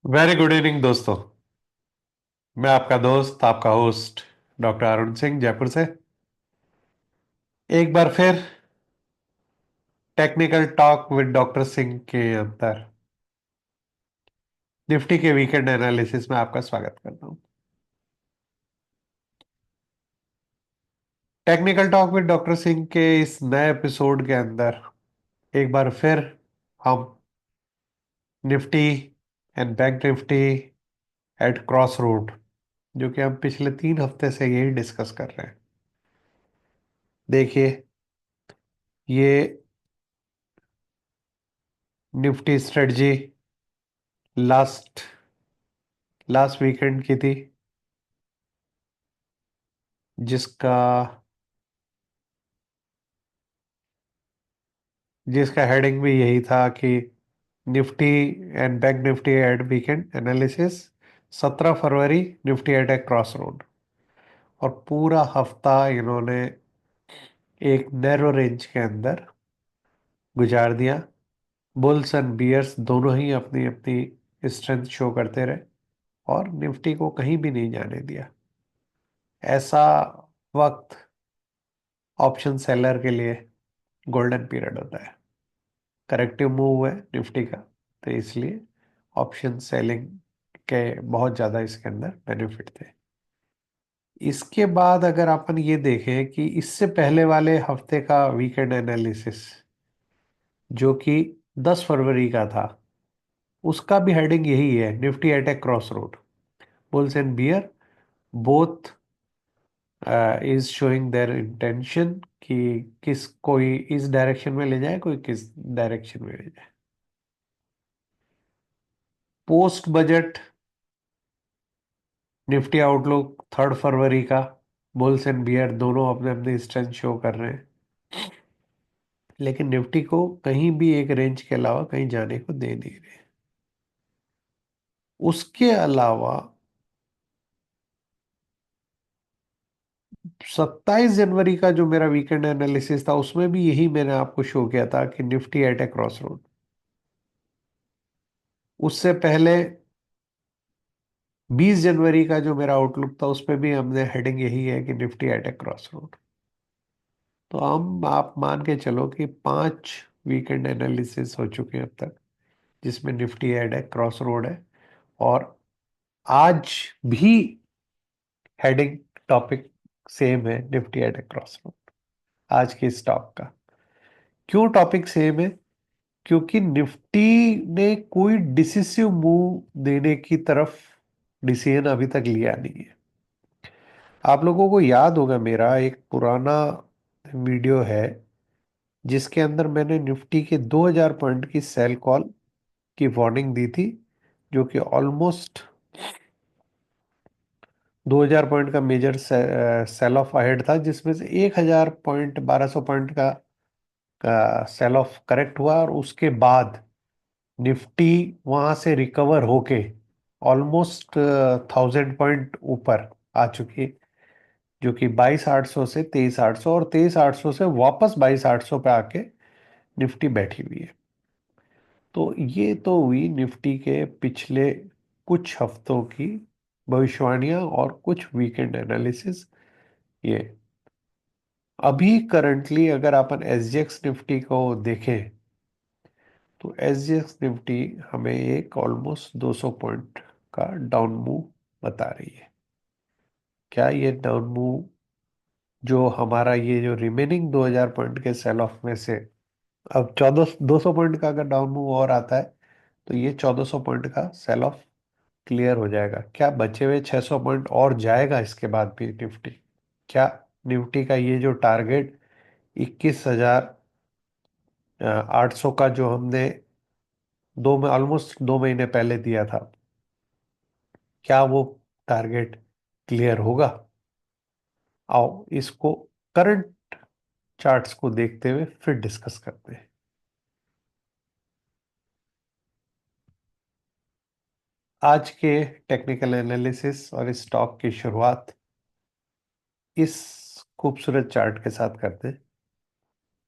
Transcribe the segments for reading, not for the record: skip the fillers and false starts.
Very good evening दोस्तों। मैं आपका दोस्त आपका होस्ट डॉक्टर अरुण सिंह जयपुर से एक बार फिर technical talk with doctor Singh के अंदर निफ्टी के वीकेंड एनालिसिस में आपका स्वागत करता हूं। Technical talk with doctor Singh के इस नए एपिसोड के अंदर एक बार फिर हम Nifty and Bank Nifty at crossroad, जो कि हम पिछले 3 हफ्ते से यही डिस्कस कर रहे हैं। देखिए, ये Nifty strategy last last weekend की थी, जिसका जिसका हेडिंग भी यही था कि Nifty and Bank Nifty at weekend analysis 17 फरवरी, Nifty at a cross road. और पूरा हफ्ता इन्होंने एक नैरो रेंज के अंदर गुजार दिया। बुल्स एंड बियर्स दोनों ही अपनी अपनी स्ट्रेंथ शो करते रहे और निफ्टी को कहीं भी नहीं जाने दिया। ऐसा वक्त ऑप्शन सेलर के लिए गोल्डन पीरियड होता है। करेक्टिव मूव है निफ्टी का, तो इसलिए ऑप्शन सेलिंग के बहुत ज़्यादा इसके अंदर बेनिफिट थे। इसके बाद अगर अपन ये देखें कि इससे पहले वाले हफ्ते का वीकेंड एनालिसिस, जो कि 10 फरवरी का था, उसका भी हेडिंग यही है, Nifty at a cross road, bulls and bear both is showing their intention कि किस कोई इस डायरेक्शन में ले जाए, कोई किस डायरेक्शन में ले जाए। पोस्ट बजट निफ्टी आउटलुक 3 फरवरी का, बुल्स एंड बियर दोनों अपने अपने स्ट्रेंथ शो कर रहे हैं, लेकिन निफ्टी को कहीं भी एक रेंज के अलावा कहीं जाने को दे नहीं रहे। उसके अलावा 27 जनवरी का जो मेरा वीकेंड एनालिसिस था, उसमें भी यही मैंने आपको शो किया था कि Nifty at a cross road. उससे पहले 20 जनवरी का जो मेरा आउटलुक था, उस पर भी हमने हेडिंग यही है कि Nifty at a cross road. तो हम आप मान के चलो कि 5 वीकेंड एनालिसिस हो चुके हैं अब तक, जिसमें Nifty at a cross road है। और आज भी हेडिंग टॉपिक सेम है, Nifty at a cross road. आज के स्टॉक का क्यों टॉपिक सेम है? क्योंकि निफ्टी ने कोई डिसिसिव मूव देने की तरफ डिसीजन अभी तक लिया नहीं है। आप लोगों को याद होगा, मेरा एक पुराना वीडियो है जिसके अंदर मैंने निफ्टी के 2000 पॉइंट की सेल कॉल की वार्निंग दी थी, जो कि ऑलमोस्ट 2000 पॉइंट का मेजर सेल ऑफ अहेड था, जिसमें से 1000 पॉइंट 1200 पॉइंट का सेल ऑफ करेक्ट हुआ, और उसके बाद निफ्टी वहां से रिकवर होके ऑलमोस्ट 1000 पॉइंट ऊपर आ चुकी, जो कि 22,800 से 23,800, और 23,800 से वापस 22,800 पे आके निफ्टी बैठी हुई है। तो ये तो हुई निफ्टी के पिछले कुछ हफ्तों की भविष्यवाणियां और कुछ वीकेंड एनालिसिस। ये अभी करंटली अगर अपन एसजीएक्स निफ्टी को देखें, तो एसजीएक्स निफ्टी हमें एक ऑलमोस्ट 200 पॉइंट का डाउन मूव बता रही है। क्या ये डाउन मूव, जो हमारा ये जो रिमेनिंग 2000 पॉइंट के सेल ऑफ में से अब 200 पॉइंट का अगर डाउन मूव और आता है, तो ये 1400 पॉइंट का सेल ऑफ क्लियर हो जाएगा? क्या बचे हुए 600 पॉइंट और जाएगा इसके बाद भी निफ्टी? क्या निफ्टी का ये जो टारगेट 21,800 का, जो हमने दो में ऑलमोस्ट 2 महीने पहले दिया था, क्या वो टारगेट क्लियर होगा? आओ इसको करंट चार्ट्स को देखते हुए फिर डिस्कस करते हैं। आज के टेक्निकल एनालिसिस और इस स्टॉक की शुरुआत इस खूबसूरत चार्ट के साथ करते हैं।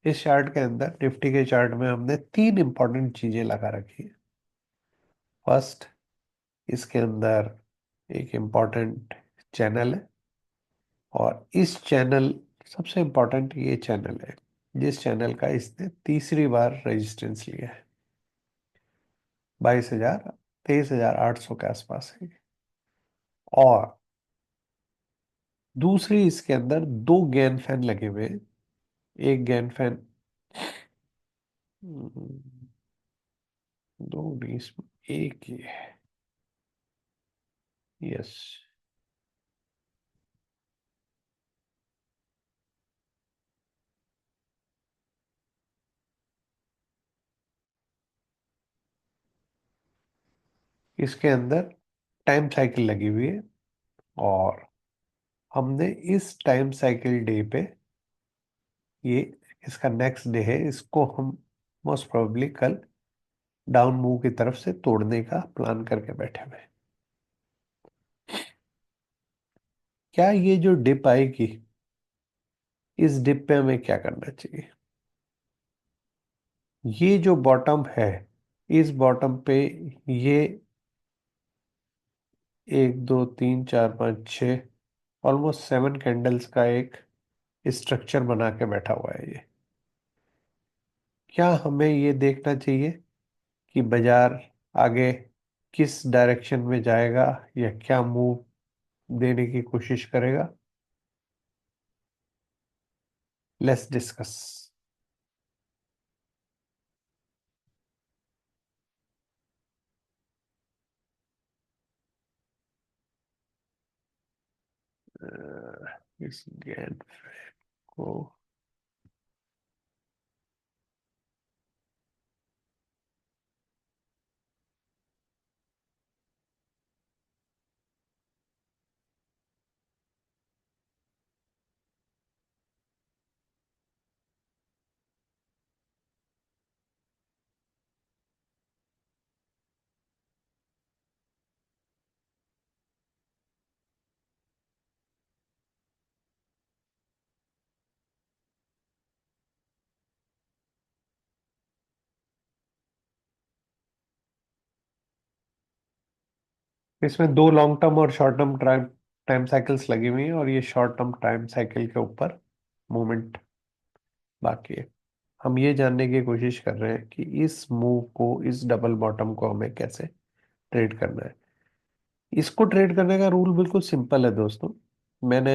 इस चार्ट के अंदर, निफ्टी के चार्ट में, हमने 3 इंपॉर्टेंट चीजें लगा रखी है। फर्स्ट, इसके अंदर एक इम्पॉर्टेंट चैनल है, और इस चैनल, सबसे इम्पॉर्टेंट ये चैनल है जिस चैनल का इसने तीसरी बार रेजिस्टेंस लिया है। 22,000, 23,800 के आसपास है। और दूसरी, इसके अंदर दो गैन फैन लगे हुए हैं। एक गैन फैन, दो नहीं, इसमें एक ही है। यस। इसके अंदर टाइम साइकिल लगी हुई है, और हमने इस टाइम साइकिल डे पे, ये इसका नेक्स्ट डे है, इसको हम मोस्ट प्रोबेबली कल डाउन मूव की तरफ से तोड़ने का प्लान करके बैठे हुए हैं। क्या ये जो डिप आएगी, इस डिप पे हमें क्या करना चाहिए? ये जो बॉटम है, इस बॉटम पे ये 1 2 3 4 5 6, ऑलमोस्ट 7 कैंडल्स का एक स्ट्रक्चर बना के बैठा हुआ है ये। क्या हमें ये देखना चाहिए कि बाजार आगे किस डायरेक्शन में जाएगा, या क्या मूव देने की कोशिश करेगा? Let's discuss. इस गैन को, इसमें दो लॉन्ग टर्म और short term time time cycles लगी हुई हैं, और ये शॉर्ट टर्म टाइम साइकिल के ऊपर मूवमेंट बाकी है। हम ये जानने की कोशिश कर रहे हैं कि इस मूव को, इस डबल बॉटम को हमें कैसे ट्रेड करना है। इसको ट्रेड करने का रूल बिल्कुल सिंपल है दोस्तों। मैंने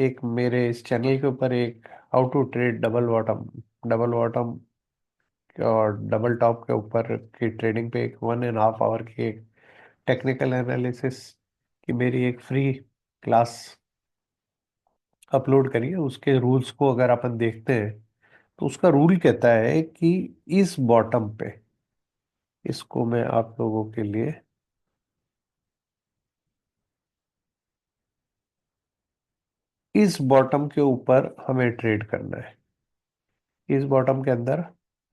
एक, मेरे इस चैनल के ऊपर एक how to trade double bottom और डबल टॉप के ऊपर की ट्रेडिंग पे एक 1.5 आवर की एक टेक्निकल एनालिसिस की मेरी एक फ्री क्लास अपलोड करी है। उसके रूल्स को अगर अपन देखते हैं, तो उसका रूल कहता है कि इस बॉटम पे, इसको मैं आप लोगों के लिए, इस बॉटम के ऊपर हमें ट्रेड करना है। इस बॉटम के अंदर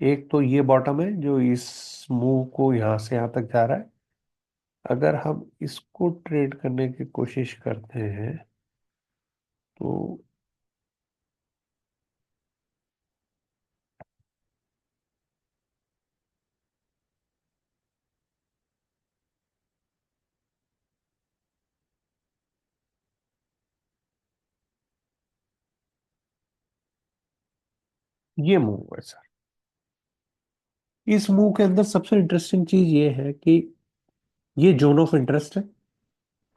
एक तो ये बॉटम है जो इस मूव को यहां से यहां तक जा रहा है। अगर हम इसको ट्रेड करने की कोशिश करते हैं, तो ये मूव है सर। इस मूव के अंदर सबसे इंटरेस्टिंग चीज ये है कि ये जोन ऑफ इंटरेस्ट है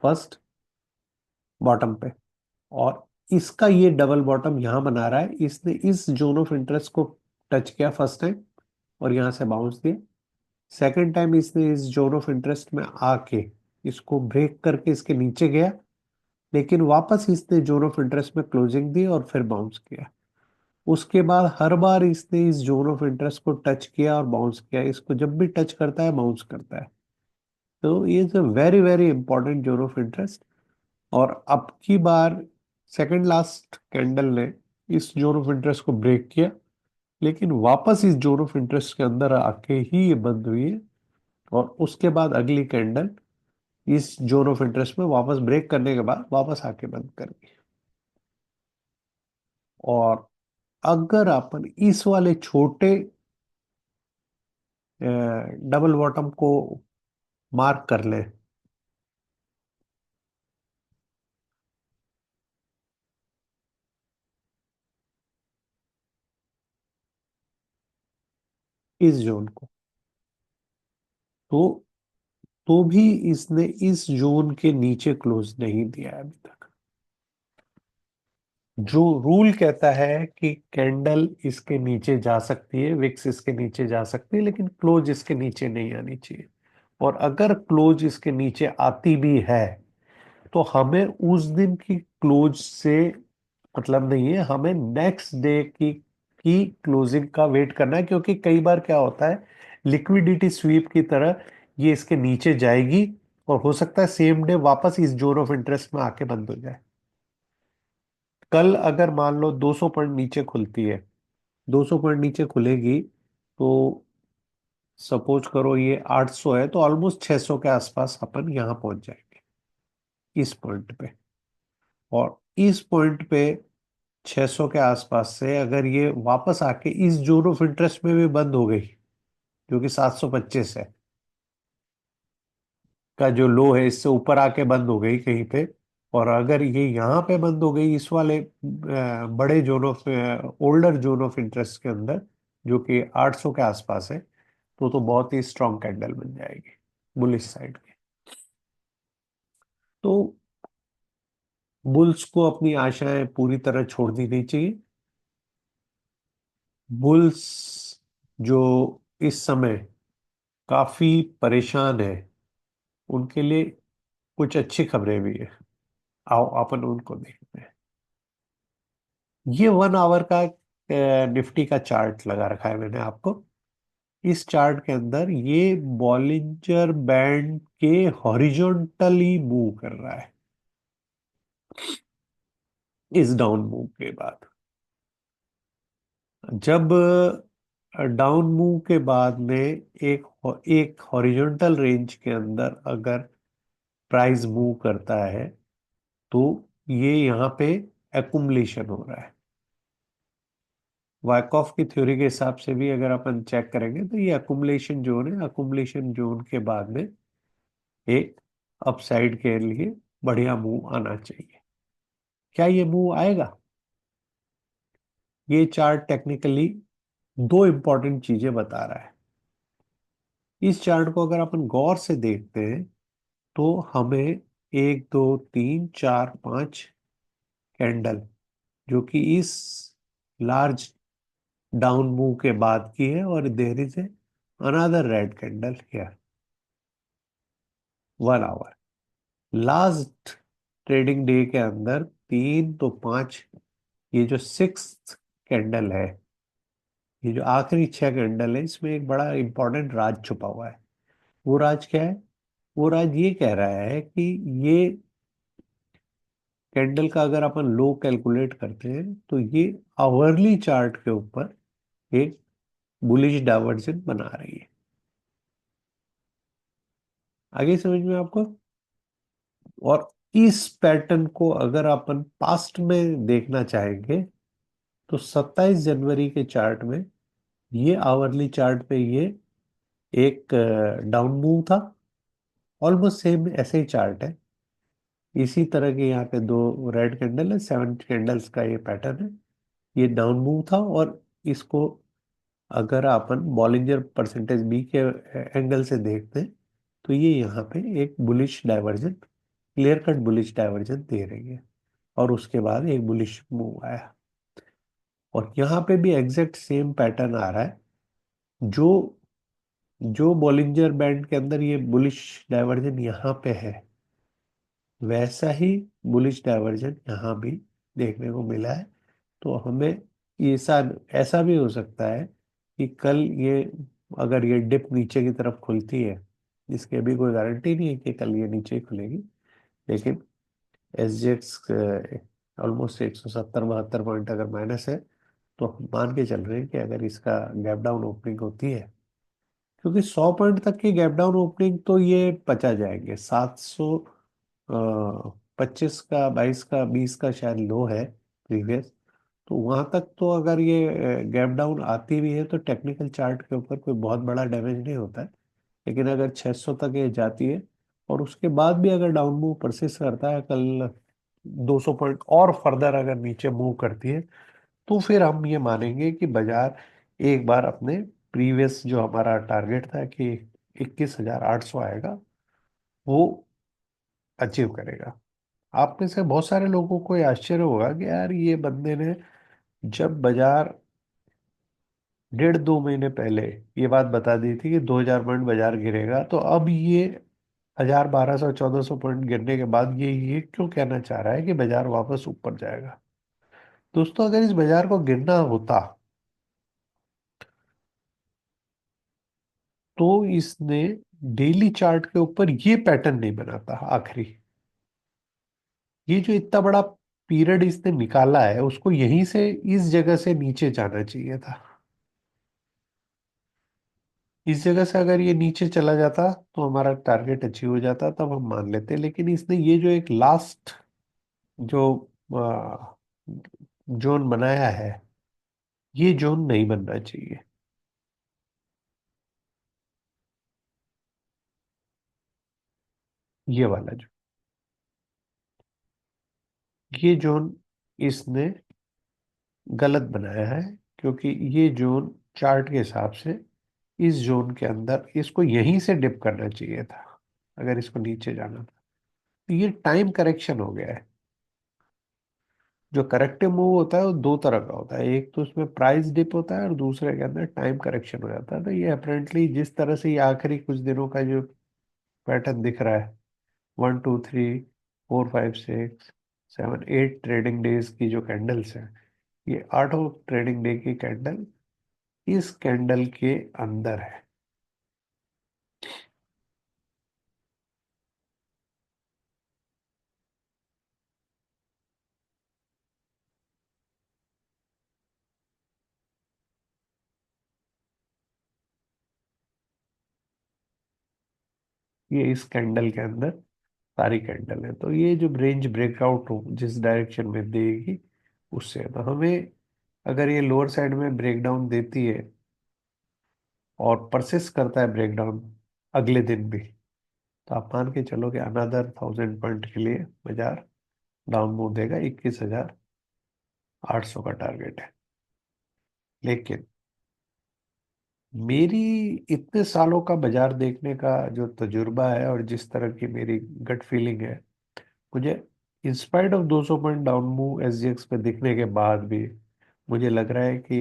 फर्स्ट, बॉटम पे। और इसका ये डबल बॉटम यहां बना रहा है, इसने इस जोन ऑफ इंटरेस्ट को टच किया फर्स्ट टाइम और यहां से बाउंस दिया। सेकंड टाइम इसने इस जोन ऑफ इंटरेस्ट में आके इसको ब्रेक करके इसके नीचे गया, लेकिन वापस इसने जोन ऑफ इंटरेस्ट में क्लोजिंग दी और फिर बाउंस किया। उसके बाद हर बार इसने इस जोन ऑफ इंटरेस्ट को टच किया और बाउंस किया। इसको जब भी टच करता है बाउंस करता है। तो ये is a very very important zone of interest. और अब की बार सेकंड लास्ट कैंडल ने इस जोन ऑफ इंटरेस्ट को ब्रेक किया, लेकिन वापस इस जोन ऑफ इंटरेस्ट के अंदर आके ही ये बंद हुई है। और उसके बाद अगली कैंडल इस जोन ऑफ इंटरेस्ट में वापस ब्रेक करने के बाद वापस आके बंद कर गई। और अगर अपन इस वाले छोटे डबल बॉटम को मार्क कर लें, इस जोन को। तो तो भी इसने इस जोन के नीचे क्लोज नहीं दिया है अभी तक। जो रूल कहता है कि कैंडल इसके नीचे जा सकती है, विक्स इसके नीचे जा सकती है, लेकिन क्लोज इसके नीचे नहीं आनी चाहिए। और अगर क्लोज इसके नीचे आती भी है तो हमें उस दिन की क्लोज से मतलब नहीं है, हमें नेक्स्ट डे की क्लोजिंग का वेट करना है, क्योंकि कई बार क्या होता है, लिक्विडिटी स्वीप की तरह ये इसके नीचे जाएगी और हो सकता है सेम डे वापस इस जोन ऑफ इंटरेस्ट में आके बंद हो जाए। कल अगर मान लो 200 पॉइंट नीचे खुलती है, 200 पॉइंट नीचे खुलेगी, तो सपोज करो ये 800 है, तो ऑलमोस्ट 600 के आसपास अपन यहाँ पहुंच जाएंगे इस पॉइंट पे। और इस पॉइंट पे 600 के आसपास से अगर ये वापस आके इस जोन ऑफ इंटरेस्ट में भी बंद हो गई, जो कि 725 है का जो लो है, इससे ऊपर आके बंद हो गई कहीं पे, और अगर ये यहाँ पे बंद हो गई इस वाले बड़े zone of older zone of interest के अंदर, जो कि 800 के आसपास है, तो बहुत ही स्ट्रांग कैंडल बन जाएगी बुलिश साइड की। तो बुल्स को अपनी आशाएं पूरी तरह छोड़ दी नहीं चाहिए। बुल्स जो इस समय काफी परेशान है, उनके लिए कुछ अच्छी खबरें भी है। आओ अपन उनको देखते हैं। ये 1 आवर का निफ्टी का चार्ट लगा रखा है मैंने आपको। इस चार्ट के अंदर ये बॉलिंजर बैंड के हॉरिजॉन्टली मूव कर रहा है इस डाउन मूव के बाद। जब डाउन मूव के बाद में एक एक हॉरिजॉन्टल रेंज के अंदर अगर प्राइस मूव करता है, तो ये यहाँ पे एक्युमुलेशन हो रहा है। वायकॉफ की थ्योरी के हिसाब से भी अगर अपन चेक करेंगे तो ये अकुमुलेशन जोन है। अकुमुलेशन जोन के बाद में एक अपसाइड के लिए बढ़िया मूव आना चाहिए। क्या ये मूव आएगा? ये चार्ट टेक्निकली दो इंपॉर्टेंट चीजें बता रहा है। इस चार्ट को अगर अपन गौर से देखते हैं तो हमें 1 2 3 4 5 कैंडल, जो कि इस लार्ज डाउन मूव के बाद की है, और there is a another red candle here, 1 hour last trading day के अंदर 3 तो 5, ये जो सिक्स कैंडल है, ये जो आखिरी 6 कैंडल है, इसमें एक बड़ा इंपॉर्टेंट राज छुपा हुआ है। वो राज क्या है? वो राज ये कह रहा है कि ये कैंडल का अगर अपन लो कैलकुलेट करते हैं तो ये आवरली चार्ट के ऊपर एक बुलिश डाइवर्जन बना रही है। आगे समझ में आपको? और इस पैटर्न को अगर अपन पास्ट में देखना चाहेंगे तो 27 जनवरी के चार्ट में ये आवरली चार्ट पे ये एक डाउन मूव था। ऑलमोस्ट सेम ऐसे ही चार्ट है, इसी तरह के यहाँ पे दो रेड कैंडल है, 7 कैंडल्स का ये पैटर्न है। ये डाउन मूव था, और इसको अगर अपन बॉलिंजर परसेंटेज बी के एंगल से देखते हैं तो ये यहाँ पे एक bullish divergence, clear cut bullish divergence दे रही है। और उसके बाद एक बुलिश मूव आया, और यहाँ पे भी एग्जैक्ट सेम पैटर्न आ रहा है। जो जो बॉलिंजर बैंड के अंदर ये बुलिश डाइवर्जन यहाँ पे है, वैसा ही बुलिश डाइवर्जन यहाँ भी देखने को मिला है। तो हमें ये ऐसा ऐसा भी हो सकता है कि कल ये अगर ये डिप नीचे की तरफ खुलती है, जिसकी अभी कोई गारंटी नहीं है कि कल ये नीचे ही खुलेगी, लेकिन एसजीएक्स ऑलमोस्ट 170 72 पॉइंट अगर माइनस है, तो हम मान के चल रहे हैं कि अगर इसका गैप डाउन ओपनिंग होती है, क्योंकि 100 पॉइंट तक की गैप डाउन ओपनिंग तो ये पचा जाएंगे। 725 का, 22 का, 20 का शायद लो है प्रीवियस। तो वहां तक तो अगर ये गैप डाउन आती भी है तो टेक्निकल चार्ट के ऊपर कोई बहुत बड़ा डैमेज नहीं होता है। लेकिन अगर 600 तक ये जाती है और उसके बाद भी अगर डाउन मूव परसिस्ट करता है, कल 200 पॉइंट और फर्दर अगर नीचे मूव करती है, तो फिर हम ये मानेंगे कि बाजार एक बार अपने प्रीवियस जो हमारा टारगेट था कि 21,800 आएगा, वो अचीव करेगा। आप में से बहुत सारे लोगों को ये आश्चर्य होगा कि यार ये बंदे ने जब बाजार 1.5 2 महीने पहले ये बात बता दी थी कि 2,000 पॉइंट बाजार गिरेगा, तो अब ये 1,000 1,200 1,400 पॉइंट गिरने के बाद ये क्यों कहना चाह रहा है कि बाजार वापस ऊपर जाएगा। दोस्तों, अगर इस बाजार को गिरना होता तो इसने डेली चार्ट के ऊपर ये पैटर्न नहीं बनाता आखिरी। ये जो इतना बड़ा पीरियड इसने निकाला है, उसको यहीं से इस जगह से नीचे जाना चाहिए था। इस जगह से अगर ये नीचे चला जाता तो हमारा टारगेट अचीव हो जाता, तब हम मान लेते। लेकिन इसने ये जो एक लास्ट जो जोन बनाया है, ये जोन नहीं बनना चाहिए। ये वाला जो ये जोन इसने गलत बनाया है, क्योंकि ये जोन चार्ट के हिसाब से इस जोन के अंदर इसको यहीं से डिप करना चाहिए था, अगर इसको नीचे जाना था। तो ये टाइम करेक्शन हो गया है। जो करेक्टिव मूव होता है वो दो तरह का होता है, एक तो उसमें प्राइस डिप होता है और दूसरे के अंदर टाइम करेक्शन हो जाता है। तो ये अपेरेंटली जिस तरह से ये आखिरी कुछ दिनों का जो पैटर्न दिख रहा है, 1 2 3 4 5 6 7 8 ट्रेडिंग डेज की जो कैंडल्स हैं, ये आठों ट्रेडिंग डे की कैंडल इस कैंडल के अंदर है। ये इस कैंडल के अंदर सारी कैंडल है। तो ये जो रेंज ब्रेकआउट हो जिस डायरेक्शन में देगी, उससे तो हमें, अगर ये लोअर साइड में ब्रेकडाउन देती है और परसिस्ट करता है ब्रेकडाउन अगले दिन भी, तो आप मान के चलो कि अनदर 1,000 पॉइंट के लिए बाजार डाउन मूव देगा। 21,800 का टारगेट है। लेकिन मेरी इतने सालों का बाजार देखने का जो तजुर्बा है और जिस तरह की मेरी गट फीलिंग है, मुझे in spite of 200 point down move SGX पे दिखने के बाद भी मुझे लग रहा है कि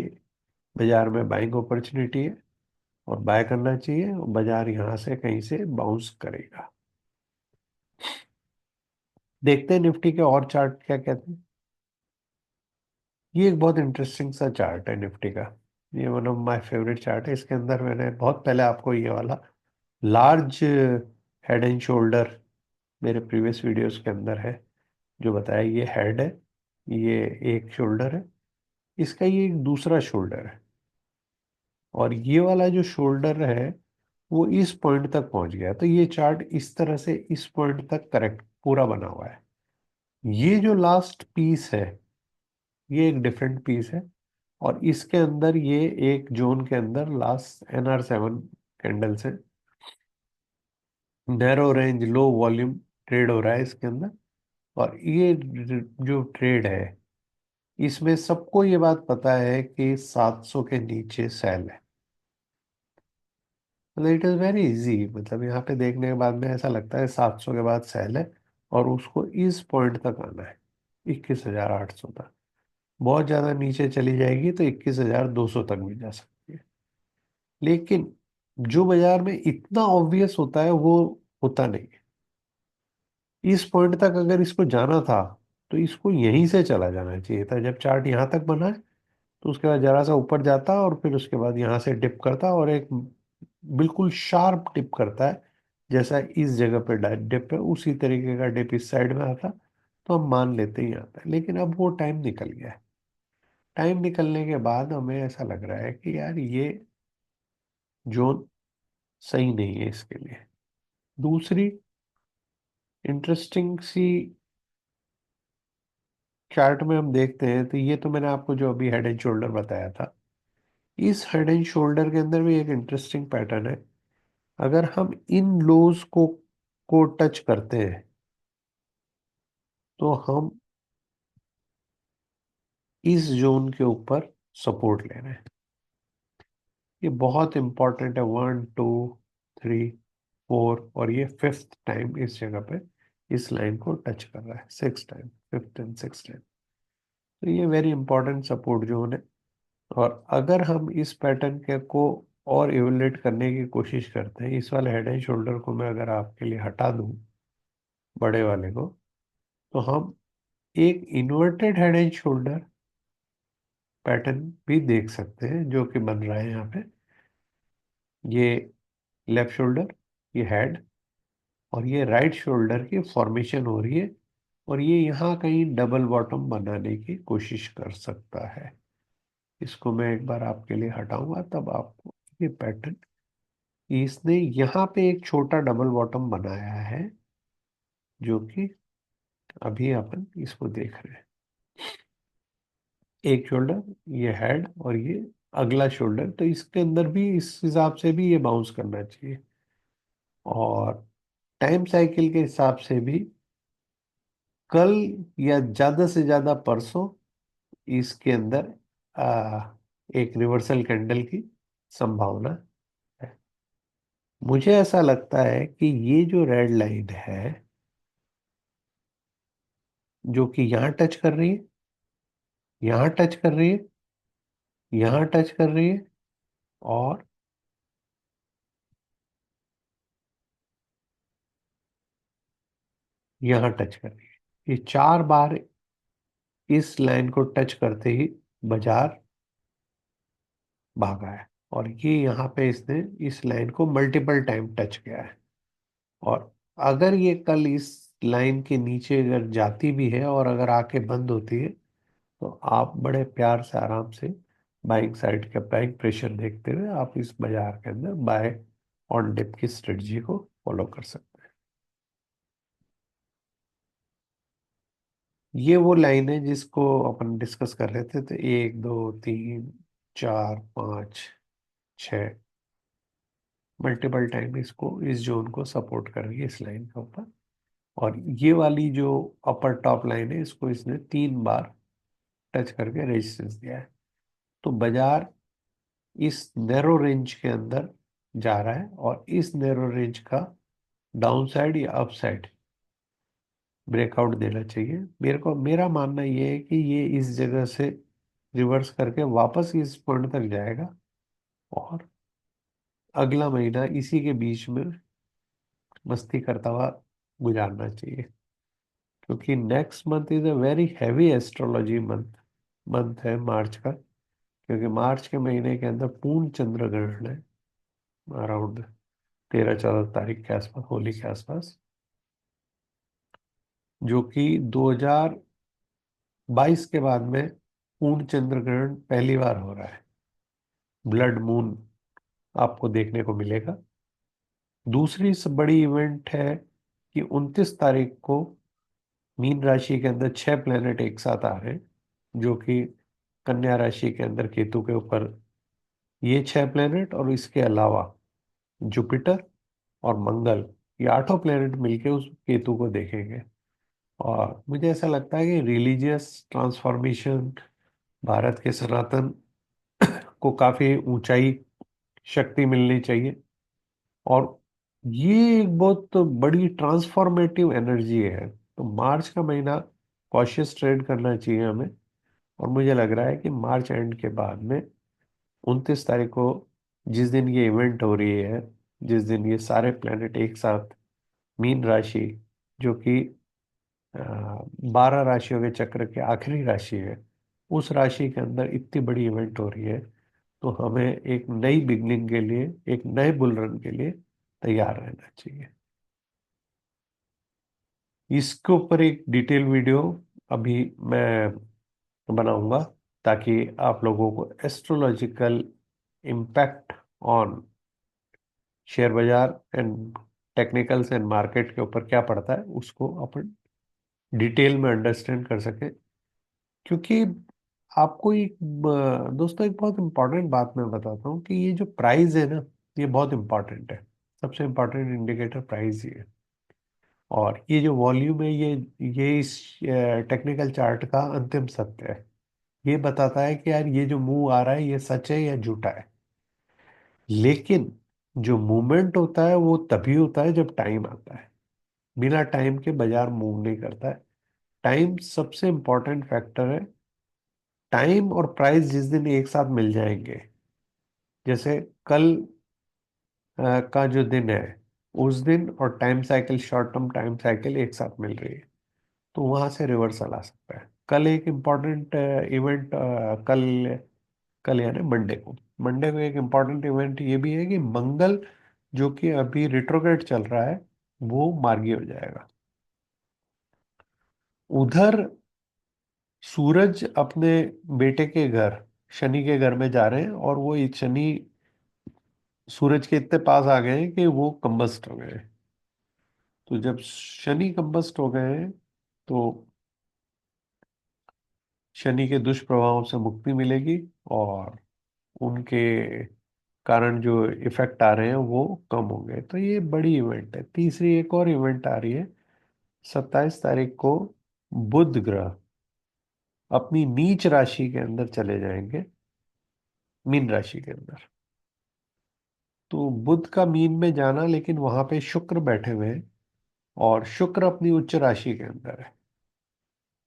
बाजार में बाइंग अपॉर्चुनिटी है और बाय करना चाहिए, और बाजार यहाँ से कहीं से बाउंस करेगा। देखते हैं निफ्टी के और चार्ट क्या कहते हैं। ये एक बहुत इंटरेस्टिंग सा चार्ट है निफ्टी का। ये one of my favourite chart है। इसके अंदर मैंने बहुत पहले आपको ये वाला लार्ज हेड एंड शोल्डर मेरे प्रीवियस वीडियोस के अंदर है, जो बताया ये हेड है, ये एक शोल्डर है, इसका ये एक दूसरा शोल्डर है, और ये वाला जो शोल्डर है वो इस पॉइंट तक पहुंच गया। तो ये चार्ट इस तरह से इस पॉइंट तक करेक्ट पूरा बना हुआ है। ये जो लास्ट पीस है, ये एक डिफरेंट पीस है, और इसके अंदर ये एक जोन के अंदर लास्ट NR7 कैंडल से narrow range low volume trade हो रहा है इसके अंदर। और ये जो ट्रेड है, इसमें सबको ये बात पता है कि 700 के नीचे सेल है। मतलब इट इज़ वेरी इजी, मतलब यहाँ पे देखने के बाद में ऐसा लगता है 700 के बाद सेल है, और उसको इस पॉइंट तक आना है, 21,800 तक। बहुत ज़्यादा नीचे चली जाएगी तो 21,200 तक भी जा सकती है। लेकिन जो बाजार में इतना ऑब्वियस होता है वो होता नहीं है। इस पॉइंट तक अगर इसको जाना था तो इसको यहीं से चला जाना चाहिए था। जब चार्ट यहाँ तक बना है तो उसके बाद जरा सा ऊपर जाता और फिर उसके बाद यहाँ से डिप करता, और एक बिल्कुल शार्प डिप करता है। जैसा इस जगह पे डिप है, उसी तरीके का डिप इस साइड में आता, तो हम मान लेते ही आता है। लेकिन अब वो टाइम निकल गया है। टाइम निकलने के बाद हमें ऐसा लग रहा है कि यार ये जोन सही नहीं है इसके लिए। दूसरी इंटरेस्टिंग सी चार्ट में हम देखते हैं, तो ये तो मैंने आपको जो अभी हेड एंड शोल्डर बताया था, इस हेड एंड शोल्डर के अंदर भी एक इंटरेस्टिंग पैटर्न है। अगर हम इन लोज को टच करते हैं तो हम इस जोन के ऊपर सपोर्ट ले रहे हैं। ये बहुत इंपॉर्टेंट है। 1 2 3 4 और ये फिफ्थ टाइम इस जगह पे इस लाइन को टच कर रहा है, 6 टाइम, फिफ्थ एंड 6 टाइम। तो ये वेरी इंपॉर्टेंट सपोर्ट जोन है। और अगर हम इस पैटर्न के को और इवेल्युएट करने की कोशिश करते हैं, इस वाले हेड एंड शोल्डर को मैं अगर आपके लिए हटा दूं, बड़े वाले को, तो हम एक inverted head and shoulder pattern भी देख सकते हैं जो कि बन रहा है यहाँ पे। ये लेफ्ट शोल्डर, ये हेड, और ये राइट शोल्डर की फॉर्मेशन हो रही है, और ये यहाँ कहीं डबल बॉटम बनाने की कोशिश कर सकता है। इसको मैं एक बार आपके लिए हटाऊंगा तब आपको ये पैटर्न, इसने यहाँ पे एक छोटा डबल बॉटम बनाया है जो कि अभी अपन इसको देख रहे हैं। एक शोल्डर, ये हेड, और ये अगला शोल्डर, तो इसके अंदर भी इस हिसाब से भी ये बाउंस करना चाहिए। और टाइम साइकिल के हिसाब से भी कल या ज्यादा से ज्यादा परसों इसके अंदर एक रिवर्सल कैंडल की संभावना है। मुझे ऐसा लगता है कि ये जो रेड लाइन है जो कि यहाँ टच कर रही है, यहाँ टच कर रही है, यहाँ टच कर रही है, और यहाँ टच कर रही है, ये 4 बार इस लाइन को टच करते ही बाजार भागा है। और ये यहाँ पे इसने इस लाइन को मल्टीपल टाइम टच किया है। और अगर ये कल इस लाइन के नीचे अगर जाती भी है और अगर आके बंद होती है, तो आप बड़े प्यार से आराम से बाइंग साइड का बाइंग प्रेशर देखते हुए आप इस बाजार के अंदर बाय ऑन डिप की स्ट्रेटजी को फॉलो कर सकते हैं। ये वो लाइन है जिसको अपन डिस्कस कर रहे थे, तो 1 2 3 4 5 6 मल्टीपल टाइम इसको, इस जोन को सपोर्ट कर रही है इस लाइन के ऊपर। और ये वाली जो अपर टॉप लाइन है इसको इसने 3 बार टच करके रेजिस्टेंस दिया है। तो बाजार इस नैरो रेंज के अंदर जा रहा है, और इस नैरो रेंज का डाउन साइड या अप साइड ब्रेकआउट देना चाहिए। मेरे को, मेरा मानना ये है कि ये इस जगह से रिवर्स करके वापस इस पॉइंट तक जाएगा, और अगला महीना इसी के बीच में मस्ती करता हुआ गुजारना चाहिए। क्योंकि next month is a very heavy astrology month, month है मार्च का। क्योंकि मार्च के महीने के अंदर पूर्ण चंद्र ग्रहण है, अराउंड 13 14 तारीख के आसपास, होली के आसपास, जो कि 2022 के बाद में पूर्ण चंद्र ग्रहण पहली बार हो रहा है। ब्लड मून आपको देखने को मिलेगा। दूसरी बड़ी इवेंट है कि 29 तारीख को मीन राशि के अंदर 6 प्लेनेट एक साथ आ रहे हैं, जो कि कन्या राशि के अंदर केतु के ऊपर, ये 6 प्लेनेट और इसके अलावा जुपिटर और मंगल, ये 8 प्लेनेट मिलके उस केतु को देखेंगे। और मुझे ऐसा लगता है कि रिलीजियस ट्रांसफॉर्मेशन, भारत के सनातन को काफी ऊंचाई, शक्ति मिलनी चाहिए। और ये एक बहुत बड़ी ट्रांसफॉर्मेटिव एनर्जी है। तो मार्च का महीना कॉशियस ट्रेड करना चाहिए हमें। और मुझे लग रहा है कि मार्च एंड के बाद में 29 तारीख को, जिस दिन ये इवेंट हो रही है, जिस दिन ये सारे प्लेनेट एक साथ मीन राशि, जो कि 12 राशियों के चक्र की आखिरी राशि है, उस राशि के अंदर इतनी बड़ी इवेंट हो रही है, तो हमें एक नई बिगनिंग के लिए, एक नए बुल रन के लिए तैयार रहना चाहिए। इसके ऊपर एक डिटेल वीडियो अभी मैं बनाऊंगा, ताकि आप लोगों को एस्ट्रोलॉजिकल इम्पैक्ट ऑन शेयर बाजार एंड टेक्निकल्स एंड मार्केट के ऊपर क्या पड़ता है उसको अपन डिटेल में अंडरस्टैंड कर सके। क्योंकि आपको एक दोस्तों एक बहुत इंपॉर्टेंट बात मैं बताता हूँ कि ये जो प्राइस है ना, ये बहुत इंपॉर्टेंट है। सबसे इंपॉर्टेंट इंडिकेटर प्राइस ही है। और ये जो वॉल्यूम है, ये इस टेक्निकल चार्ट का अंतिम सत्य है। ये बताता है कि यार ये जो मूव आ रहा है ये सच है या झूठा है। लेकिन जो मूवमेंट होता है वो तभी होता है जब टाइम आता है। बिना टाइम के बाजार मूव नहीं करता है। टाइम सबसे इंपॉर्टेंट फैक्टर है। टाइम और प्राइस जिस दिन एक साथ मिल जाएंगे, जैसे कल का जो दिन है, उस दिन और time cycle, short term time cycle एक साथ मिल रही है, तो वहां से रिवर्सल आ सकता है। कल एक इम्पॉर्टेंट इवेंट, कल कल यानी मंडे को एक इम्पॉर्टेंट इवेंट ये भी है कि मंगल, जो कि अभी रिट्रोग्रेड चल रहा है, वो मार्गी हो जाएगा। उधर सूरज अपने बेटे के घर, शनि के घर में जा रहे हैं, और वो शनि सूरज के इतने पास आ गए हैं कि वो कंबस्ट हो गए हैं। तो जब शनि कंबस्ट हो गए हैं, तो शनि के दुष्प्रभावों से मुक्ति मिलेगी, और उनके कारण जो इफेक्ट आ रहे हैं वो कम होंगे। तो ये बड़ी इवेंट है। तीसरी एक और इवेंट आ रही है 27 तारीख को। बुध ग्रह अपनी नीच राशि के अंदर चले जाएंगे, मीन राशि के अंदर। तो बुध का मीन में जाना, लेकिन वहां पे शुक्र बैठे हुए हैं, और शुक्र अपनी उच्च राशि के अंदर है।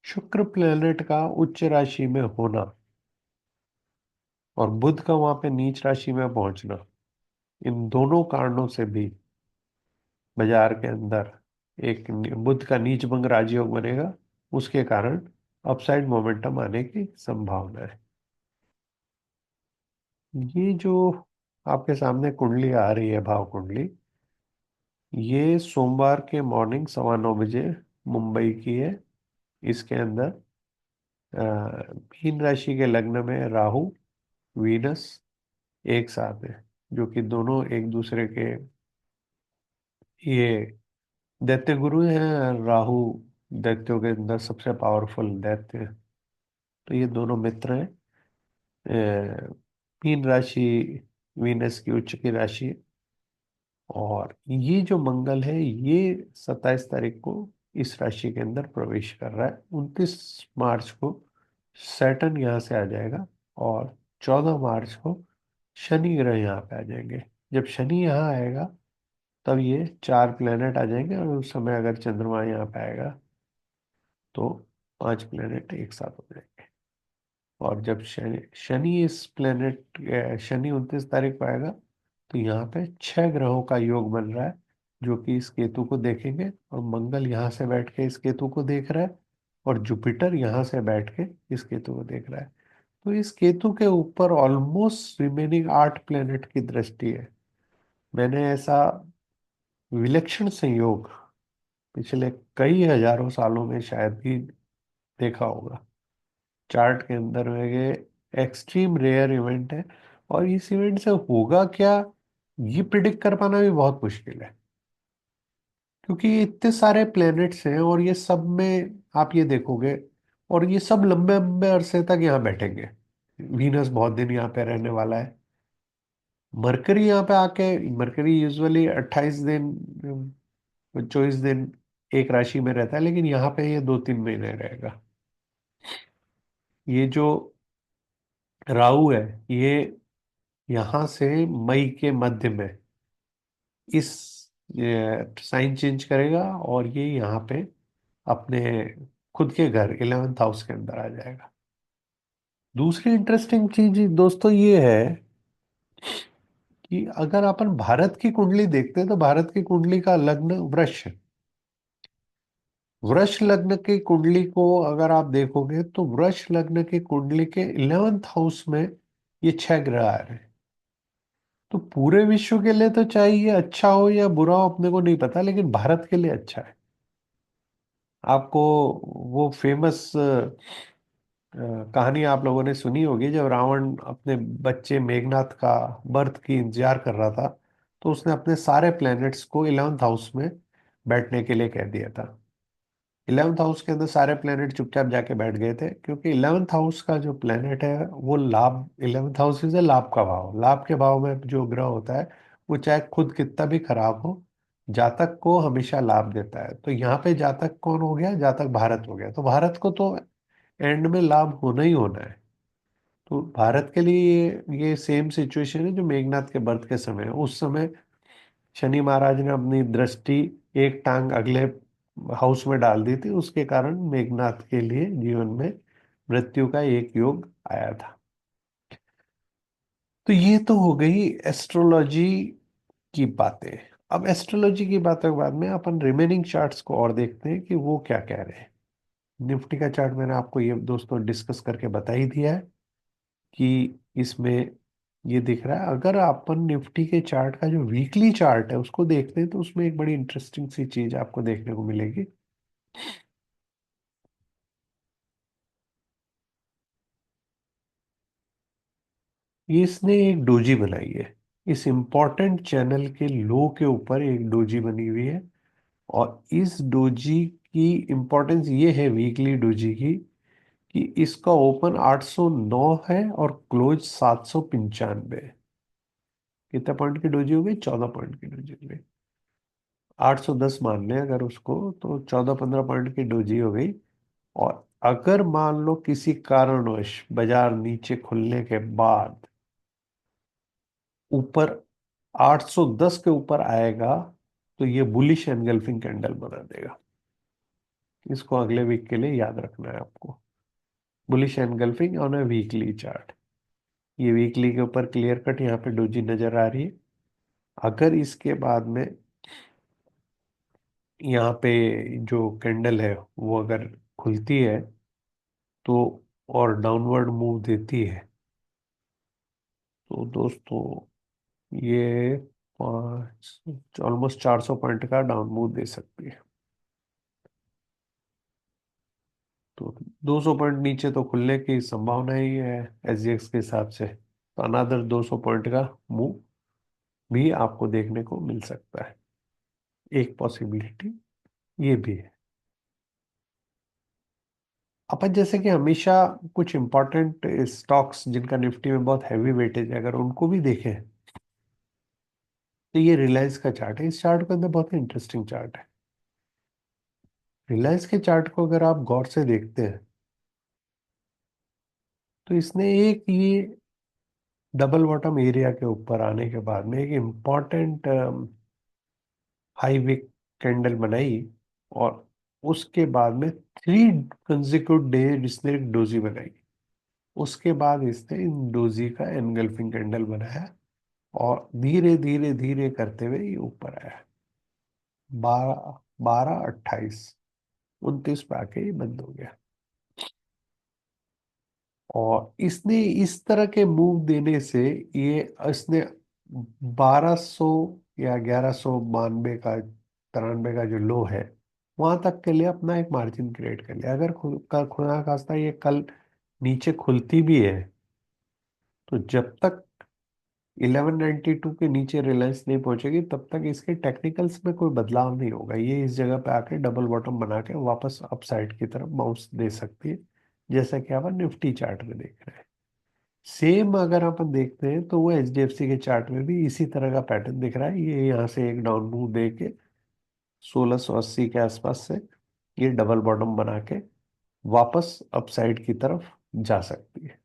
शुक्र प्लेनेट का उच्च राशि में होना और बुध का वहां पे नीच राशि में पहुंचना, इन दोनों कारणों से भी बाजार के अंदर एक बुध का नीच भंग राजयोग बनेगा। उसके कारण अपसाइड मोमेंटम आने की संभावना है। ये जो आपके सामने कुंडली आ रही है, भाव कुंडली, ये सोमवार के मॉर्निंग 9:15 मुंबई की है। इसके अंदर मीन राशि के लग्न में राहु, वीनस एक साथ है, जो कि दोनों एक दूसरे के ये दैत्य गुरु हैं। राहु दैत्यों के अंदर सबसे पावरफुल दैत्य है। तो ये दोनों मित्र हैं। मीन राशि वीनस की उच्च की राशि है। और ये जो मंगल है, ये 27 तारीख को इस राशि के अंदर प्रवेश कर रहा है। 29 मार्च को सैटर्न यहाँ से आ जाएगा, और 14 मार्च को शनि ग्रह यहाँ पे आ जाएंगे। जब शनि यहाँ आएगा, तब ये चार प्लेनेट आ जाएंगे, और उस समय अगर चंद्रमा यहाँ पे आएगा, तो पांच प्लेनेट एक साथ हो जाएंगे। और जब शनि शनि इस प्लेनेट शनि 29 तारीख को आएगा, तो यहाँ पे छह ग्रहों का योग बन रहा है, जो कि इस केतु को देखेंगे। और मंगल यहाँ से बैठ के इस केतु को देख रहा है, और जुपिटर यहाँ से बैठ के इस केतु को देख रहा है। तो इस केतु के ऊपर ऑलमोस्ट रिमेनिंग 8 प्लेनेट की दृष्टि है। मैंने ऐसा विलक्षण संयोग पिछले कई हजारों सालों में शायद भी देखा होगा चार्ट के अंदर में। ये एक्सट्रीम रेयर इवेंट है, और इस इवेंट से होगा क्या, ये प्रिडिक्ट कर पाना भी बहुत मुश्किल है। क्योंकि ये इतने सारे प्लैनेट्स हैं, और ये सब में आप ये देखोगे, और ये सब लंबे लंबे अरसे तक यहाँ बैठेंगे। वीनस बहुत दिन यहाँ पे रहने वाला है। मरकरी यहाँ पे आके, मरकरी यूजुअली 28 दिन, 24 दिन एक राशि में रहता है, लेकिन यहाँ पे ये 2-3 महीने रहेगा। ये जो राहु है, ये यहाँ से मई के मध्य में इस साइन चेंज करेगा, और ये यहाँ पे अपने खुद के घर 11th हाउस के अंदर आ जाएगा। दूसरी इंटरेस्टिंग चीज दोस्तों ये है कि अगर अपन भारत की कुंडली देखते हैं, तो भारत की कुंडली का लग्न वृष है। वृष लग्न की कुंडली को अगर आप देखोगे, तो वृष लग्न की कुंडली के 11th हाउस में ये छह ग्रह आ रहे हैं। तो पूरे विश्व के लिए तो चाहे ये अच्छा हो या बुरा हो अपने को नहीं पता, लेकिन भारत के लिए अच्छा है। आपको वो फेमस कहानी आप लोगों ने सुनी होगी, जब रावण अपने बच्चे मेघनाथ का बर्थ की इंतजार कर रहा था, तो उसने अपने सारे प्लैनेट्स को 11th हाउस में बैठने के लिए कह दिया था। 11th हाउस के अंदर सारे प्लैनेट चुपचाप जाके बैठ गए थे, क्योंकि 11th हाउस का जो प्लैनेट है वो लाभ, 11th हाउस इज लाभ का भाव। लाभ के भाव में जो ग्रह होता है, वो चाहे खुद कितना भी खराब हो, जातक को हमेशा लाभ देता है। तो यहाँ पे जातक कौन हो गया? जातक भारत हो गया। तो भारत को तो एंड में लाभ होना ही होना है। तो भारत के लिए ये सेम सिचुएशन है जो मेघनाथ के बर्थ के समय है। उस समय शनि महाराज ने अपनी दृष्टि एक टांग अगले हाउस में डाल दी थी, उसके कारण मेघनाथ के लिए जीवन में मृत्यु का एक योग आया था। तो ये तो हो गई एस्ट्रोलॉजी की बातें। अब एस्ट्रोलॉजी की बातों के बाद में अपन रिमेनिंग चार्ट्स को और देखते हैं कि वो क्या कह रहे हैं। निफ्टी का चार्ट मैंने आपको ये दोस्तों डिस्कस करके बता ही दिया है कि इसमें ये दिख रहा है। अगर अपन निफ्टी के चार्ट का जो वीकली चार्ट है उसको देखते हैं तो उसमें एक बड़ी इंटरेस्टिंग सी चीज आपको देखने को मिलेगी। ये इसने एक डोजी बनाई है। इस इंपॉर्टेंट चैनल के लो के ऊपर एक डोजी बनी हुई है। और इस डोजी की इंपॉर्टेंस ये है वीकली डोजी की, कि इसका ओपन 809 है और क्लोज 795। कितने पॉइंट की डोजी हो गई? 14 पॉइंट की डोजी हो गई। 810 मान लें अगर उसको, तो 14-15 पॉइंट की डोजी हो गई। और अगर मान लो किसी कारणवश बाजार नीचे खुलने के बाद ऊपर 810 के ऊपर आएगा, तो ये बुलिश एनगल्फिंग कैंडल बना देगा। इसको अगले वीक के लिए याद रखना है आपको। Bullish engulfing on a weekly chart. ये वीकली के ऊपर क्लियर कट यहाँ पे डोजी नजर आ रही है। अगर इसके बाद में यहाँ पे जो कैंडल है वो अगर खुलती है तो, और डाउनवर्ड मूव देती है, तो दोस्तों ये पाँच ऑलमोस्ट 400 पॉइंट का डाउन मूव दे सकती है। तो 200 पॉइंट नीचे तो खुलने की संभावना ही है एसजीएक्स के हिसाब से। तो अनदर 200 पॉइंट का मूव भी आपको देखने को मिल सकता है। एक पॉसिबिलिटी ये भी है। अपन जैसे कि हमेशा कुछ इंपॉर्टेंट स्टॉक्स जिनका निफ्टी में बहुत हैवी वेटेज है, अगर उनको भी देखें, तो ये रिलायंस का चार्ट है। इस चार्ट के अंदर बहुत ही इंटरेस्टिंग चार्ट है। रिलायंस के चार्ट को अगर आप गौर से देखते हैं तो इसने एक ये डबल बॉटम एरिया के ऊपर आने के बाद में एक इम्पॉर्टेंट हाई विक कैंडल बनाई। और उसके बाद में 3 कंसेक्यूटिव डे इसने एक डोजी बनाई। उसके बाद इसने इन डोजी का एनगल्फिंग कैंडल बनाया और धीरे धीरे धीरे करते हुए ये ऊपर आया। 12, 12, 28, 29 पे आके ये बंद हो गया। और इसने इस तरह के मूव देने से ये इसने 1200 या 1192 का 93 का जो लो है वहां तक के लिए अपना एक मार्जिन क्रिएट कर लिया। अगर खुदा खास्ता ये कल नीचे खुलती भी है, तो जब तक 1192 के नीचे रिलायंस नहीं पहुंचेगी तब तक इसके टेक्निकल्स में कोई बदलाव नहीं होगा। ये इस जगह पे आके डबल बॉटम बना के वापस अपसाइड की तरफ बाउंस दे सकती है, जैसा कि आप निफ्टी चार्ट में देख रहे हैं। सेम अगर अपन देखते हैं तो वो एचडीएफसी के चार्ट में भी इसी तरह का पैटर्न दिख रहा है। ये यहाँ से एक डाउन मूव दे के 1680 के आसपास से ये डबल बॉटम बना के वापस अपसाइड की तरफ जा सकती है।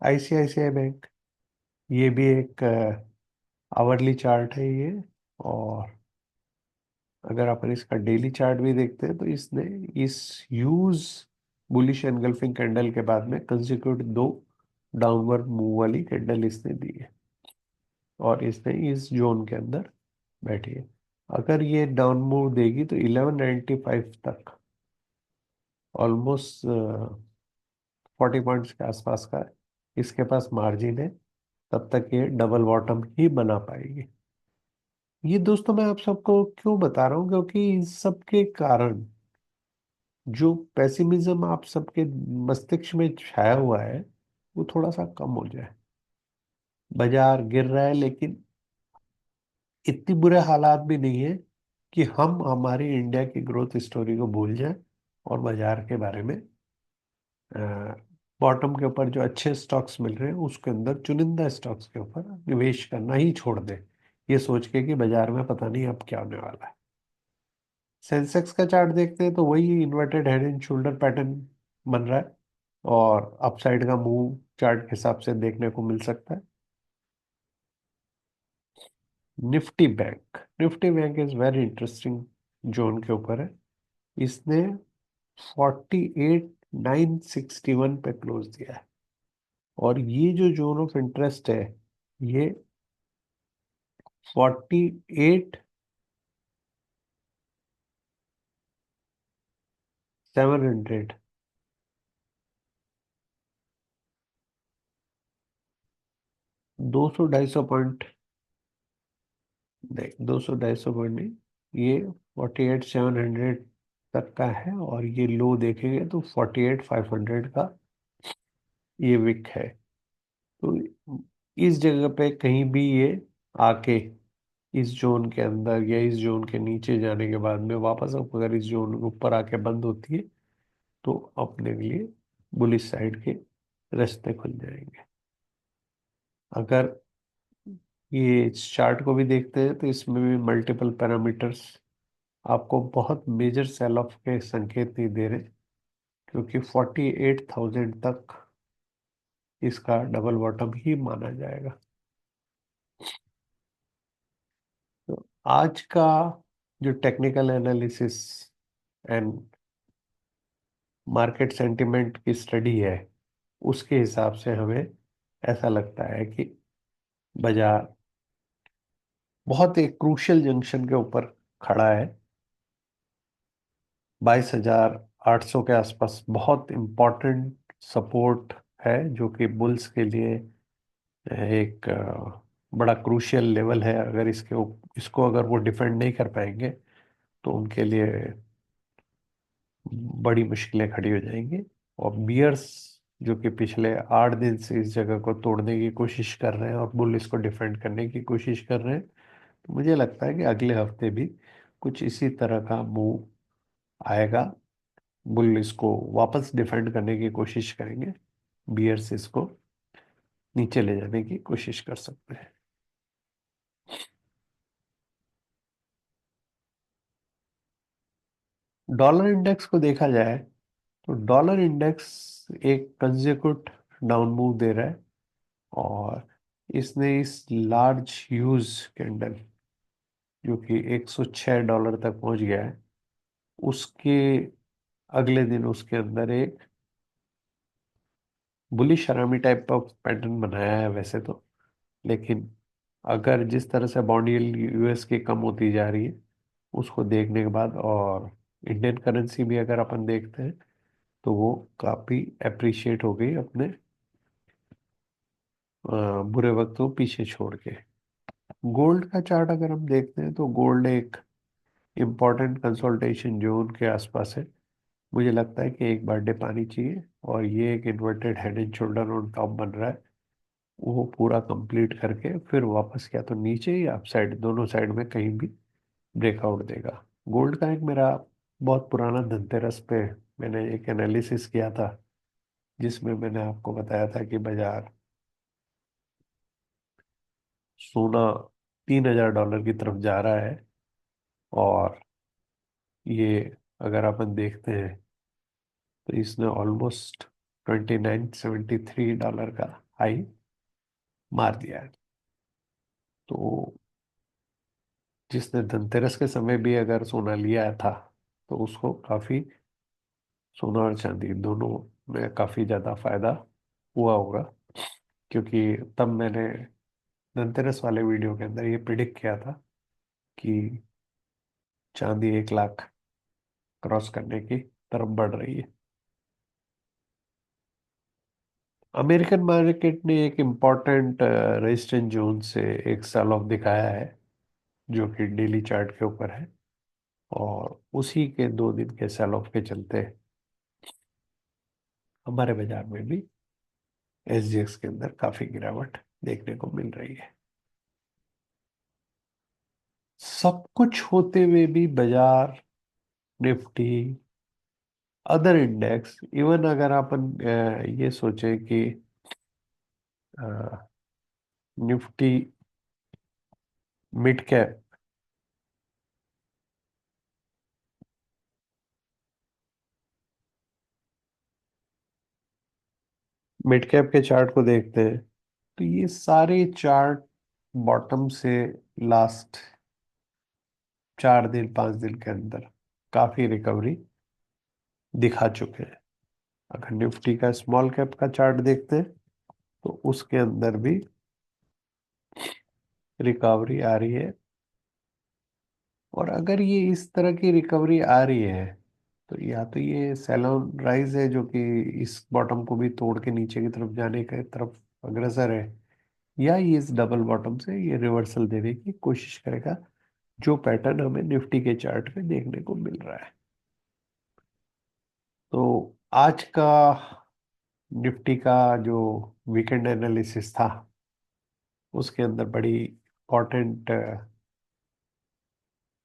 आईसीआईसीआई बैंक, ये भी एक आवरली चार्ट है ये। और अगर अपन इसका डेली चार्ट भी देखते हैं तो इसने इस ह्यूज बुलिश एनगल्फिंग कैंडल के बाद में कंसेक्यूटिव 2 डाउनवर्ड मूव वाली कैंडल इसने दी है। और इसने इस जोन के अंदर बैठी है। अगर ये डाउन मूव देगी तो 1195 तक ऑलमोस्ट 40 पॉइंट्स के आसपास का इसके पास मार्जिन है। तब तक ये डबल बॉटम ही बना पाएगी। ये दोस्तों मैं आप सबको क्यों बता रहा हूँ, क्योंकि इन सब के कारण जो पेसिमिज्म आप सबके मस्तिष्क में छाया हुआ है वो थोड़ा सा कम हो जाए। बाजार गिर रहा है लेकिन इतनी बुरे हालात भी नहीं है कि हम हमारी इंडिया की ग्रोथ स्टोरी को भूल जाएं और बाजार के बारे में बॉटम के ऊपर जो अच्छे स्टॉक्स मिल रहे हैं उसके अंदर चुनिंदा स्टॉक्स के ऊपर निवेश करना ही छोड़ दें, ये सोच के कि बाजार में पता नहीं अब क्या होने वाला है। सेंसेक्स का चार्ट देखते हैं तो वही inverted head and shoulder pattern बन रहा है। और अपसाइड का मूव चार्ट के हिसाब से देखने को मिल सकता है। Nifty bank is very interesting zone के ऊपर है। इसने 48,961 पे क्लोज दिया है, और ये जो जोन ऑफ इंटरेस्ट है ये 48,700। 200 250 पॉइंट, नहीं 200 250 पॉइंट नहीं, ये 48,700 तक का है, और ये लो देखेंगे तो 48,500 का ये विक है। तो इस जगह पे कहीं भी ये आके इस जोन के अंदर या इस जोन के नीचे जाने के बाद में वापस अगर इस जोन के ऊपर आके बंद होती है तो अपने लिए बुलिश साइड के रास्ते खुल जाएंगे। अगर ये इस चार्ट को भी देखते हैं तो इसमें भी मल्टीपल पैरामीटर्स आपको बहुत मेजर सेल ऑफ के संकेत नहीं दे रहे, क्योंकि 48,000 तक इसका डबल बॉटम ही माना जाएगा। तो आज का जो technical analysis and market sentiment की स्टडी है, उसके हिसाब से हमें ऐसा लगता है कि बाजार बहुत एक क्रूशियल जंक्शन के ऊपर खड़ा है। 22,800 के आसपास बहुत इम्पोर्टेंट सपोर्ट है, जो कि बुल्स के लिए एक बड़ा क्रूशियल लेवल है। अगर इसको अगर वो डिफेंड नहीं कर पाएंगे तो उनके लिए बड़ी मुश्किलें खड़ी हो जाएंगी। और बियर्स जो कि पिछले 8 दिन से इस जगह को तोड़ने की कोशिश कर रहे हैं और बुल इसको डिफेंड करने की कोशिश कर रहे हैं, तो मुझे लगता है कि अगले हफ्ते भी कुछ इसी तरह का मूव आएगा। बुल इसको वापस डिफेंड करने की कोशिश करेंगे, बियर्स इसको नीचे ले जाने की कोशिश कर सकते हैं। डॉलर इंडेक्स को देखा जाए तो डॉलर इंडेक्स एक कंसेक्यूटिव डाउन मूव दे रहा है, और इसने इस लार्ज ह्यूज कैंडल जो कि $106 तक पहुंच गया है, उसके अगले दिन उसके अंदर एक बुलिश हरामी टाइप ऑफ पैटर्न बनाया है वैसे तो। लेकिन अगर जिस तरह से बॉन्ड यील्ड यूएस की कम होती जा रही है, उसको देखने के बाद, और इंडियन करेंसी भी अगर अपन देखते हैं तो वो काफी अप्रिशिएट हो गई अपने बुरे वक्त को पीछे छोड़ के। गोल्ड का चार्ट अगर हम देखते हैं तो गोल्ड एक इम्पोर्टेंट कंसोल्टेशन जोन के आसपास है। मुझे लगता है कि एक बार पानी चाहिए, और ये एक inverted head and shoulder on top बन रहा है, वो पूरा कंप्लीट करके फिर वापस क्या तो नीचे या अप साइड, दोनों साइड में कहीं भी ब्रेकआउट देगा। गोल्ड का एक मेरा बहुत पुराना धनतेरस पे मैंने एक एनालिसिस किया था, जिसमें मैंने आपको बताया था कि बाजार सोना $3,000 की तरफ जा रहा है, और ये अगर अपन देखते हैं तो इसने ऑलमोस्ट $29.73 का हाई मार दिया है। तो जिसने धनतेरस के समय भी अगर सोना लिया था तो उसको काफी, सोना और चांदी दोनों में काफी ज्यादा फायदा हुआ होगा, क्योंकि तब मैंने धनतेरस वाले वीडियो के अंदर ये प्रिडिक्ट किया था कि चांदी 1 लाख क्रॉस करने की तरफ बढ़ रही है। अमेरिकन मार्केट ने एक इम्पॉर्टेंट रेजिस्टेंस जोन से एक सेल ऑफ दिखाया है, जो कि डेली चार्ट के ऊपर है, और उसी के 2 दिन के सेल ऑफ के चलते हमारे बाजार में भी एसजीएक्स के अंदर काफी गिरावट देखने को मिल रही है। सब कुछ होते हुए भी बाजार, निफ्टी, अदर इंडेक्स, इवन अगर अपन ये सोचे कि Nifty mid cap mid cap के चार्ट को देखते हैं, तो ये सारे चार्ट बॉटम से लास्ट 4 दिन 5 दिन के अंदर काफी रिकवरी दिखा चुके हैं। अगर निफ्टी का स्मॉल कैप का चार्ट देखते हैं, तो उसके अंदर भी रिकवरी आ रही है। और अगर ये इस तरह की रिकवरी आ रही है, तो या तो ये सैलून राइज है जो कि इस बॉटम को भी तोड़ के नीचे की तरफ जाने की तरफ अग्रसर है, या ये इस डबल बॉटम से ये रिवर्सल देने की कोशिश करेगा, जो पैटर्न हमें निफ्टी के चार्ट पे देखने को मिल रहा है। तो आज का निफ्टी का जो वीकेंड एनालिसिस था, उसके अंदर बड़ी इंपॉर्टेंट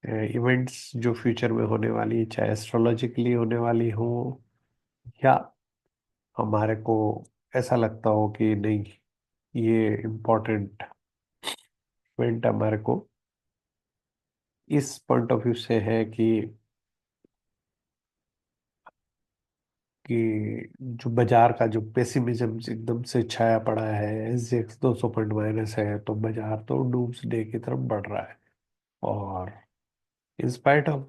इवेंट्स जो फ्यूचर में होने वाली है, चाहे एस्ट्रोलॉजिकली होने वाली हो, या हमारे को ऐसा लगता हो कि नहीं, ये इम्पोर्टेंट इवेंट हमारे को इस पॉइंट ऑफ व्यू से है कि जो बाजार का जो पेसिमिज्म एकदम से छाया पड़ा है, एसजीएक्स 200 पॉइंट माइनस है, तो बाजार तो डूम्स डे की तरफ बढ़ रहा है। और in spite of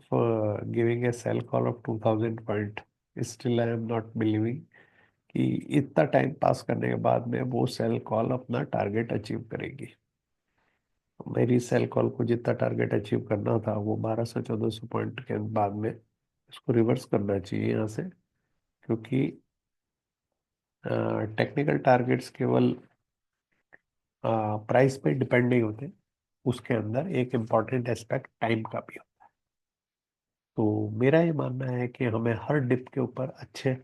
giving a sell call of 2000 point, still I am not believing कि इतना टाइम पास करने के बाद में वो सेल कॉल अपना टारगेट अचीव करेगी। मेरी सेल कॉल को जितना टारगेट अचीव करना था, वो 1200 1400 पॉइंट के बाद में इसको रिवर्स करना चाहिए यहाँ से। क्योंकि टेक्निकल टारगेट्स केवल प्राइस पे डिपेंड नहीं होते, उसके अंदर एक इम्पॉर्टेंट एस्पेक्ट टाइम का भी होता है। तो मेरा ये मानना है कि हमें हर डिप के ऊपर अच्छे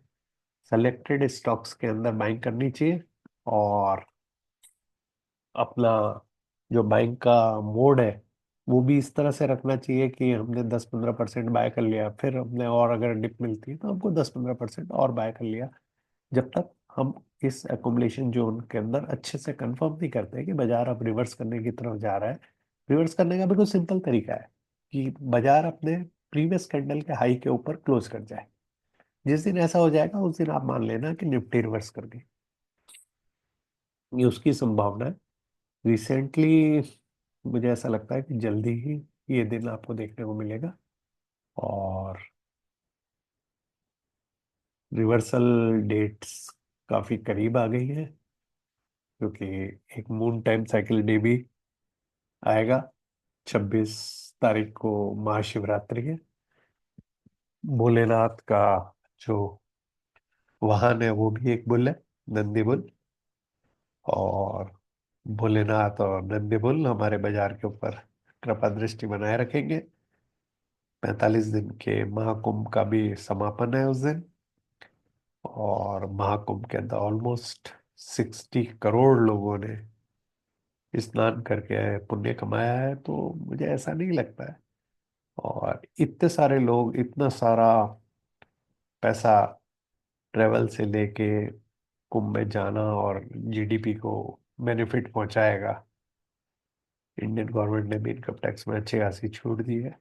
सेलेक्टेड स्टॉक्स के अंदर बाइंग करनी चाहिए। और अपना जो बाइंग का मोड है, वो भी इस तरह से रखना चाहिए कि हमने 10-15% बाय कर लिया, फिर हमने और अगर डिप मिलती है तो हमको 10-15% और बाय कर लिया, जब तक हम इस एकुमुलेशन जोन के अंदर अच्छे से कंफर्म नहीं करते कि बाजार अब रिवर्स करने की तरफ जा रहा है। रिवर्स करने का बिल्कुल सिंपल तरीका है कि बाजार अपने प्रीवियस कैंडल के हाई के ऊपर क्लोज कर जाए। जिस दिन ऐसा हो जाएगा, उस दिन आप मान लेना कि निफ्टी रिवर्स कर गई। ये उसकी संभावना है। रिसेंटली मुझे ऐसा लगता है कि जल्दी ही ये दिन आपको देखने को मिलेगा। और रिवर्सल डेट्स काफी करीब आ गई है, क्योंकि एक मून टाइम साइकिल डे भी आएगा। 26 तारीख को महाशिवरात्रि है। भोलेनाथ का जो वाहन है वो भी एक बुल है, नंदी बुल। और भोलेनाथ और नंदी बुल हमारे बाजार के ऊपर कृपा दृष्टि बनाए रखेंगे। 45 दिन के महाकुंभ का भी समापन है उस दिन। और महाकुंभ के अंदर ऑलमोस्ट 60 करोड़ लोगों ने स्नान करके पुण्य कमाया है। तो मुझे ऐसा नहीं लगता है। और इतने सारे लोग, इतना सारा पैसा ट्रेवल से लेके कुंभ में जाना और जीडीपी को बेनिफिट पहुंचाएगा। इंडियन गवर्नमेंट ने भी इनकम टैक्स में अच्छी खासी छूट दी है।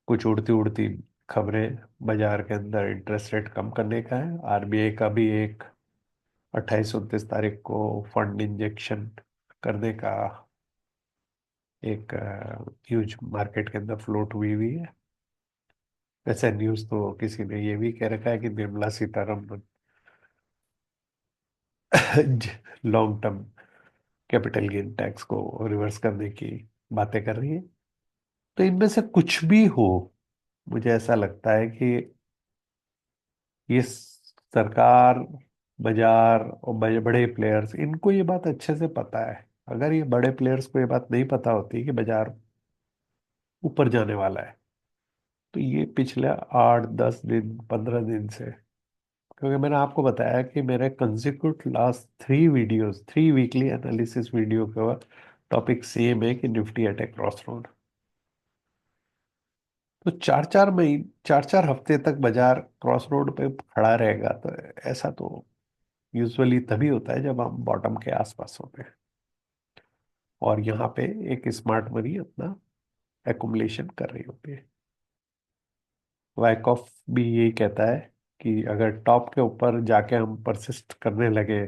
कुछ उड़ती उड़ती खबरें बाजार के अंदर इंटरेस्ट रेट कम करने का है। आरबीआई का भी एक 28-29 तारीख को फंड इंजेक्शन करने का एक न्यूज मार्केट के अंदर फ्लोट हुई हुई है। वैसे न्यूज तो किसी ने ये भी कह रखा है कि Nirmala Sitharaman long term capital gain tax को रिवर्स करने की बातें कर रही है। तो इनमें से कुछ भी हो, मुझे ऐसा लगता है कि ये सरकार, बाजार और बड़े बड़े प्लेयर्स, इनको ये बात अच्छे से पता है। अगर ये बड़े प्लेयर्स को ये बात नहीं पता होती कि बाजार ऊपर जाने वाला है, तो ये पिछले 8-10 दिन 15 दिन से, क्योंकि मैंने आपको बताया कि मेरे consecutive last 3 videos, 3 weekly analysis video का टॉपिक सेम है कि Nifty at a cross road. तो 4-4 हफ्ते तक बाजार क्रॉस रोड पे खड़ा रहेगा, तो ऐसा तो यूजुअली तभी होता है जब हम बॉटम के आसपास होते हैं। और यहाँ पे एक स्मार्ट मनी अपना एकुमुलेशन कर रही होती है। वाइकॉफ भी यही कहता है कि अगर टॉप के ऊपर जाके हम परसिस्ट करने लगे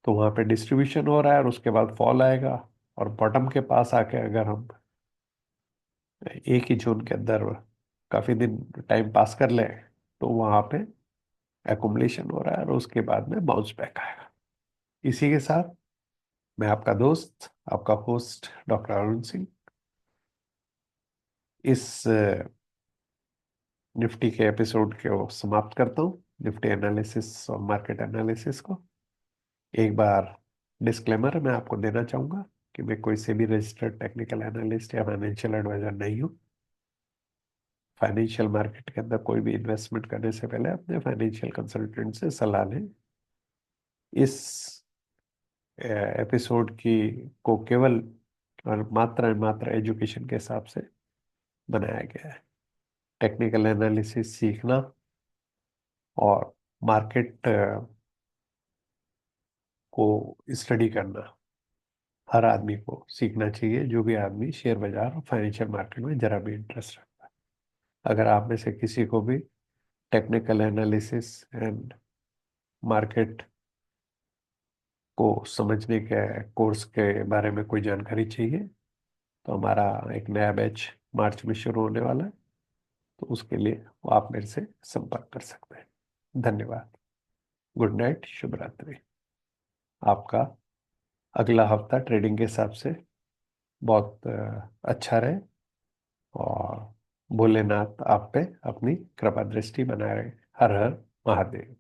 तो वहां पे डिस्ट्रीब्यूशन हो रहा है और उसके बाद फॉल आएगा, और बॉटम के पास आके अगर हम एक ही जोन के अंदर काफी दिन टाइम पास कर ले तो वहां पे एकुमुलेशन हो रहा है और उसके बाद में बाउंस बैक आएगा। इसी के साथ मैं आपका दोस्त, आपका होस्ट डॉक्टर अरुण सिंह, इस निफ्टी के एपिसोड को समाप्त करता हूँ, निफ्टी एनालिसिस और मार्केट एनालिसिस को। एक बार डिस्क्लेमर मैं आपको देना चाहूंगा कि मैं कोई से भी रजिस्टर्ड टेक्निकल एनालिस्ट या फाइनेंशियल एडवाइजर नहीं हूँ। फाइनेंशियल मार्केट के अंदर कोई भी इन्वेस्टमेंट करने से पहले अपने फाइनेंशियल कंसल्टेंट से सलाह लें। इस एपिसोड की को केवल और मात्र एजुकेशन के हिसाब से बनाया गया है। टेक्निकल एनालिसिस सीखना और मार्केट को स्टडी करना हर आदमी को सीखना चाहिए, जो भी आदमी शेयर बाजार और फाइनेंशियल मार्केट में जरा भी इंटरेस्ट रखता है। अगर आप में से किसी को भी टेक्निकल एनालिसिस एंड मार्केट को समझने के कोर्स के बारे में कोई जानकारी चाहिए तो हमारा एक नया बैच मार्च में शुरू होने वाला है, तो उसके लिए वो आप मेरे से संपर्क कर सकते हैं। धन्यवाद। गुड नाइट, शुभ रात्रि। आपका अगला हफ्ता ट्रेडिंग के हिसाब से बहुत अच्छा रहे, और भोलेनाथ आप पे अपनी कृपा दृष्टि बनाए रहे। हर हर महादेव।